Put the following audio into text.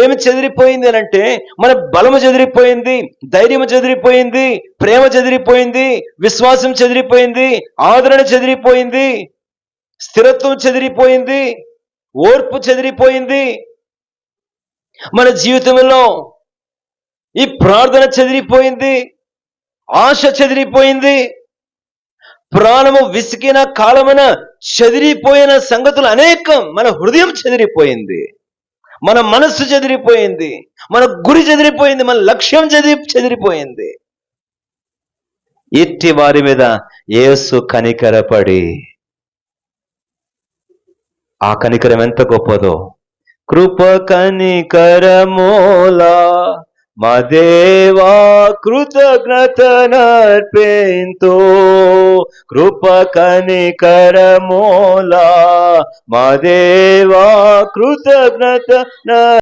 ఏమి చెదిరిపోయింది అని అంటే, మన బలము చెదిరిపోయింది, ధైర్యము చెదిరిపోయింది, ప్రేమ చెదిరిపోయింది, విశ్వాసం చెదిరిపోయింది, ఆదరణ చెదిరిపోయింది, స్థిరత్వం చెదిరిపోయింది, ఓర్పు చెదిరిపోయింది. మన జీవితంలో ఈ ప్రార్థన చెదిరిపోయింది, ఆశ చెదిరిపోయింది, ప్రాణము విసికిన కాలమున చెదిరిపోయిన సంగతులు అనేకం. మన హృదయం చెదిరిపోయింది, మన మనస్సు చెదిరిపోయింది, మన గురి చెదిరిపోయింది, మన లక్ష్యం చెదిరిపోయింది. ఇట్టి వారి మీద యేసు కనికరపడి, ఆ కనికరం ఎంత గొప్పదో! కృప కనికరమూలా మా దేవా కృతజ్ఞతనర్పింతు. కృప కనికరమూలా మా దేవా కృతజ్ఞత